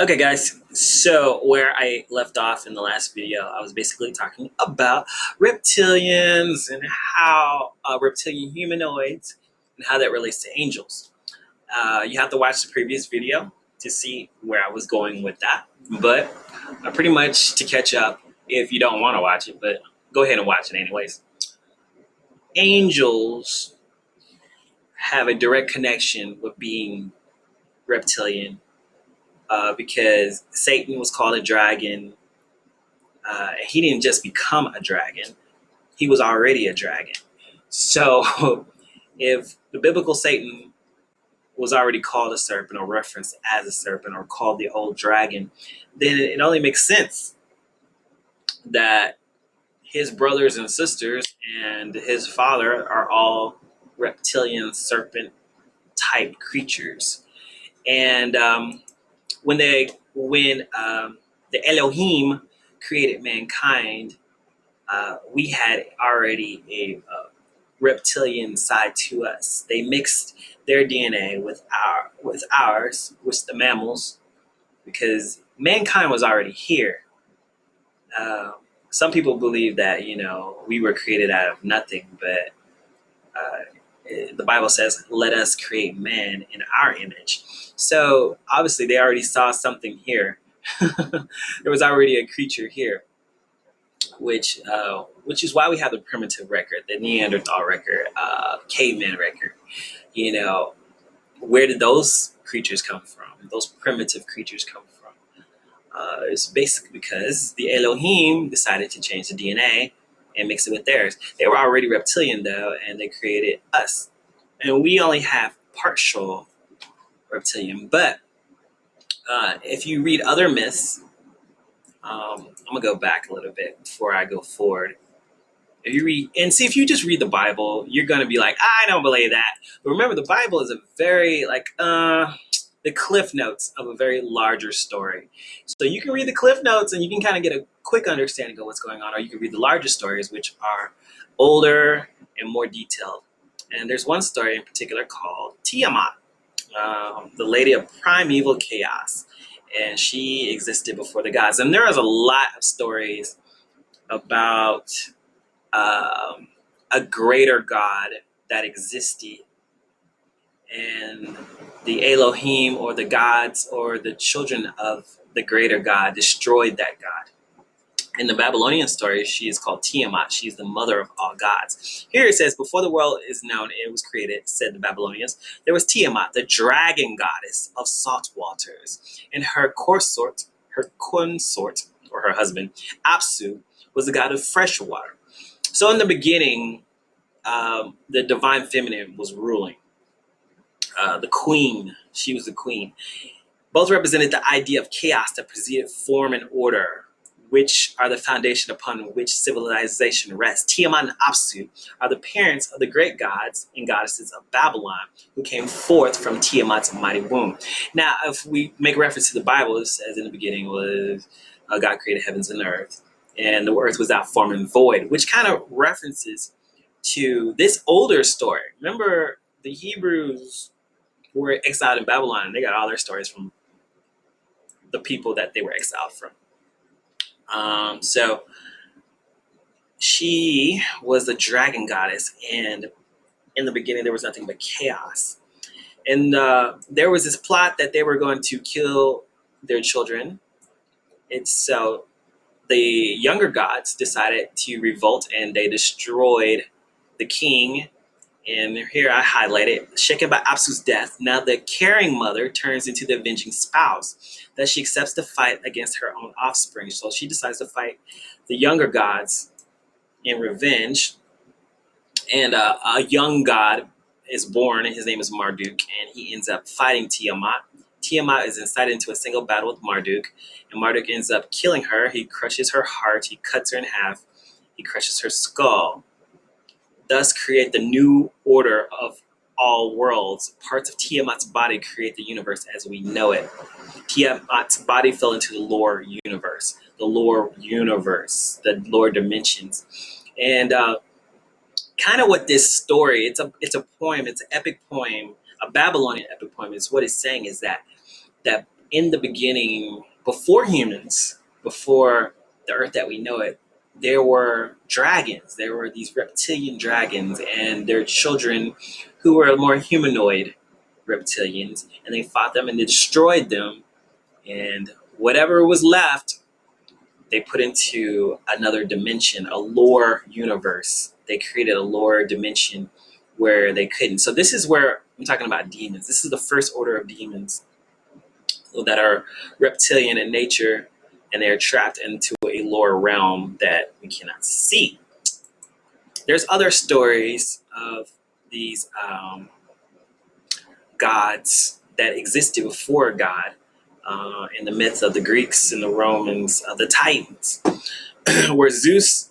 Okay, guys, so where I left off in the last video, I was basically talking about reptilians and how reptilian humanoids and how that relates to angels. You have to watch the previous video to see where I was going with that. But pretty much to catch up, if you don't want to watch it, but go ahead and watch it anyways. Angels have a direct connection with being reptilian because Satan was called a dragon. He didn't just become a dragon, he was already a dragon. So if the biblical Satan was already called a serpent or referenced as a serpent or called the old dragon, then it only makes sense that his brothers and sisters and his father are all reptilian serpent type creatures. And when the Elohim created mankind, we had already a reptilian side to us. They mixed their DNA with ours, with the mammals, because mankind was already here. Some people believe that we were created out of nothing, but the Bible says, "Let us create man in our image." So obviously, they already saw something here. There was already a creature here, which is why we have the primitive record, the Neanderthal record, caveman record. Where did those creatures come from? Those primitive creatures come from? It's basically because the Elohim decided to change the DNA and mix it with theirs. They were already reptilian though, and they created us. And we only have partial reptilian. But if you read other myths, I'm gonna go back a little bit before I go forward. If you just read the Bible, you're gonna be like, I don't believe that. But remember, the Bible is a very the cliff notes of a very larger story. So you can read the cliff notes and you can kind of get a quick understanding of what's going on, or you can read the larger stories, which are older and more detailed. And there's one story in particular called Tiamat, the lady of primeval chaos, and she existed before the gods. And there is a lot of stories about a greater God that existed, and the Elohim, or the gods, or the children of the greater God, destroyed that God. In the Babylonian story, she is called Tiamat. She's the mother of all gods. Here it says, before the world is known, it was created, said the Babylonians, there was Tiamat, the dragon goddess of salt waters, and her consort, or her husband, Apsu, was the god of fresh water. So in the beginning, the divine feminine was ruling. The queen, she was the queen. Both represented the idea of chaos that preceded form and order, which are the foundation upon which civilization rests. Tiamat and Apsu are the parents of the great gods and goddesses of Babylon, who came forth from Tiamat's mighty womb. Now, if we make reference to the Bible, it says in the beginning was God created heavens and earth, and the earth was without form and void, which kind of references to this older story. Remember, the Hebrews were exiled in Babylon, and they got all their stories from the people that they were exiled from. So she was the dragon goddess, and in the beginning there was nothing but chaos. And there was this plot that they were going to kill their children. And so the younger gods decided to revolt, and they destroyed the king. And here I highlight it, shaken by Apsu's death. Now the caring mother turns into the avenging spouse, that she accepts the fight against her own offspring. So she decides to fight the younger gods in revenge. And a young god is born, and his name is Marduk, and he ends up fighting Tiamat. Tiamat is incited into a single battle with Marduk, and Marduk ends up killing her. He crushes her heart, he cuts her in half, he crushes her skull. Thus create the new order of all worlds. Parts of Tiamat's body create the universe as we know it. Tiamat's body fell into the lower universe, the lower dimensions. And kind of what this story, it's a poem, it's an epic poem, a Babylonian epic poem, is what it's saying is that in the beginning, before humans, before the earth that we know it, there were dragons. There were these reptilian dragons and their children who were more humanoid reptilians, and they fought them and they destroyed them. And whatever was left, they put into another dimension, a lore universe. They created a lore dimension where they couldn't. So this is where I'm talking about demons. This is the first order of demons that are reptilian in nature, and they are trapped into a lower realm that we cannot see. There's other stories of these gods that existed before God in the myths of the Greeks and the Romans, the Titans, where Zeus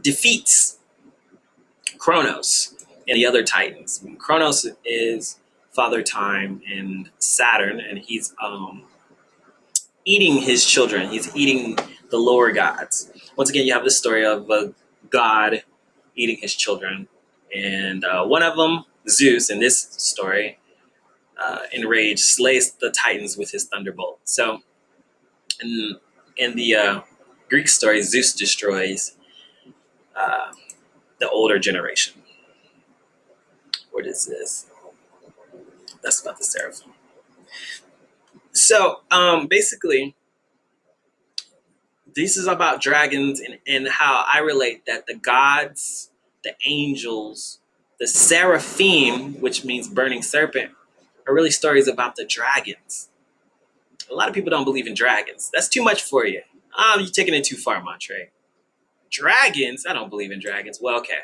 defeats Kronos and the other Titans. Kronos is Father Time and Saturn, and he's eating his children. He's eating the lower gods. Once again, you have the story of a god eating his children. And one of them, Zeus, in this story, enraged, slays the Titans with his thunderbolt. So in the Greek story, Zeus destroys the older generation. What is this? That's about the seraphim. So basically, this is about dragons and how I relate that the gods, the angels, the seraphim, which means burning serpent, are really stories about the dragons. A lot of people don't believe in dragons. That's too much for you. You're taking it too far, Montre. Dragons? I don't believe in dragons. Well, okay.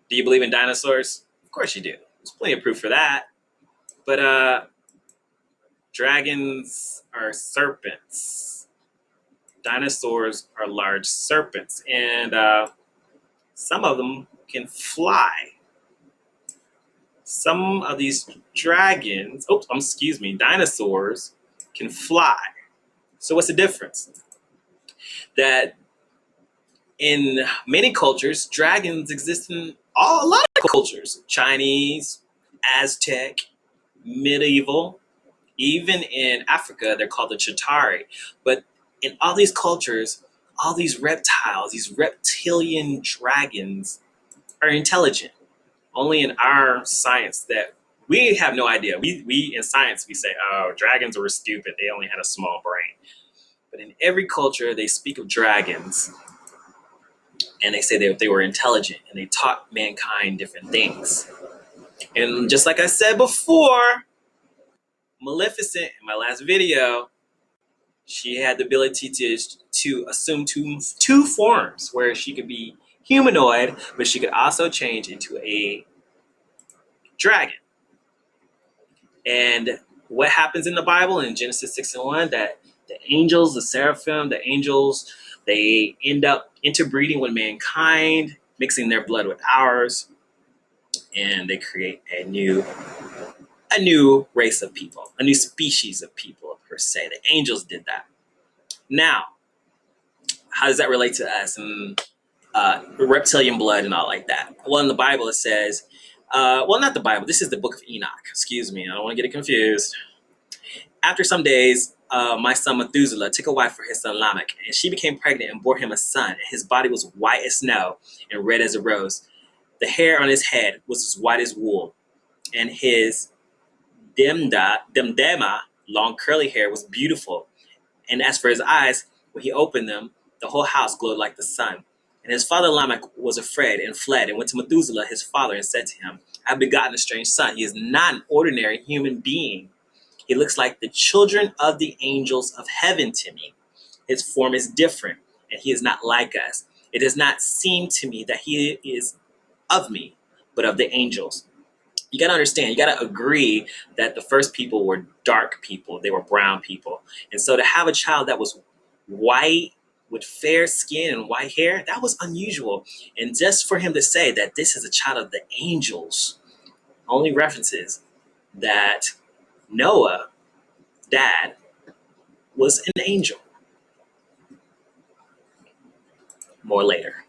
Do you believe in dinosaurs? Of course you do. There's plenty of proof for that. But dragons are serpents. Dinosaurs are large serpents. And some of them can fly. Some of these dinosaurs can fly. So what's the difference? That in many cultures, dragons exist in a lot of cultures. Chinese, Aztec, medieval, even in Africa, they're called the Chitauri. But in all these cultures, all these reptiles, these reptilian dragons are intelligent. Only in our science that we have no idea. We in science, we say, oh, dragons were stupid. They only had a small brain. But in every culture, they speak of dragons and they say they were intelligent and they taught mankind different things. And just like I said before, Maleficent, in my last video, she had the ability to assume two forms where she could be humanoid, but she could also change into a dragon. And what happens in the Bible in Genesis 6:1, that the angels, the seraphim, the angels, they end up interbreeding with mankind, mixing their blood with ours, and they create a new race of people, a new species of people, per se. The angels did that. Now, how does that relate to us and reptilian blood and all like that? Well, in the Bible it says, not the Bible, this is the book of Enoch. Excuse me, I don't want to get it confused. After some days, my son Methuselah took a wife for his son Lamech, and she became pregnant and bore him a son. His body was white as snow and red as a rose. The hair on his head was as white as wool, and his dimdema, long curly hair, was beautiful. And as for his eyes, when he opened them, the whole house glowed like the sun. And his father Lamech was afraid and fled and went to Methuselah, his father, and said to him, I have begotten a strange son. He is not an ordinary human being. He looks like the children of the angels of heaven to me. His form is different, and he is not like us. It does not seem to me that he is of me, but of the angels. You got to understand, you got to agree that the first people were dark people. They were brown people. And so to have a child that was white with fair skin and white hair, that was unusual. And just for him to say that this is a child of the angels only references that Noah, dad, was an angel. More later.